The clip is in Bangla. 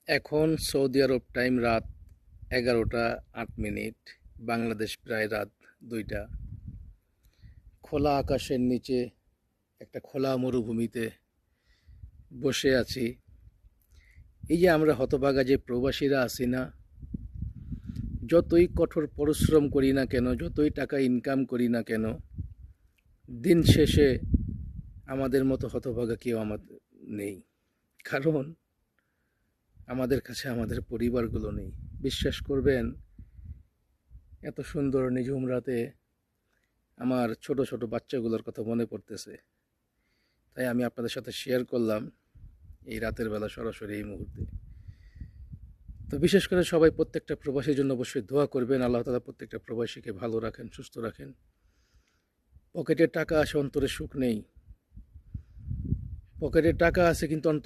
এখন সৌদি আরব টাইম রাত 11টা 8 মিনিট। বাংলাদেশ প্রায় রাত 2টা। খোলা আকাশের নিচে একটা খোলা মরুভূমিতে বসে আছি। এই যে আমরা হতভাগা যে প্রবাসীরা আছি না, যতই কঠোর পরিশ্রম করি না কেন, যতই টাকা ইনকাম করি না কেন, দিন শেষে আমাদের মতো হতভাগা কেউ আমাদের নেই। কারণ আমাদের কাছে আমাদের পরিবারগুলো নেই। বিশ্বাস করবেন, এত সুন্দর নিঝুম রাতে আমার ছোট ছোট বাচ্চাগুলোর কথা মনে পড়তেছে। তাই আমি আপনাদের সাথে শেয়ার করলাম এই রাতের বেলা সরাসরি এই মুহূর্তে। তো বিশেষ করে সবাই প্রত্যেকটা প্রবাসীর জন্য অবশ্যই দোয়া করবেন। আল্লাহ তাআলা প্রত্যেকটা প্রবাসীকে ভালো রাখেন, সুস্থ রাখেন। পকেটে টাকা আছে, অন্তরে সুখ নেই। পকেটে টাকা আছে কিন্তু অন্তরে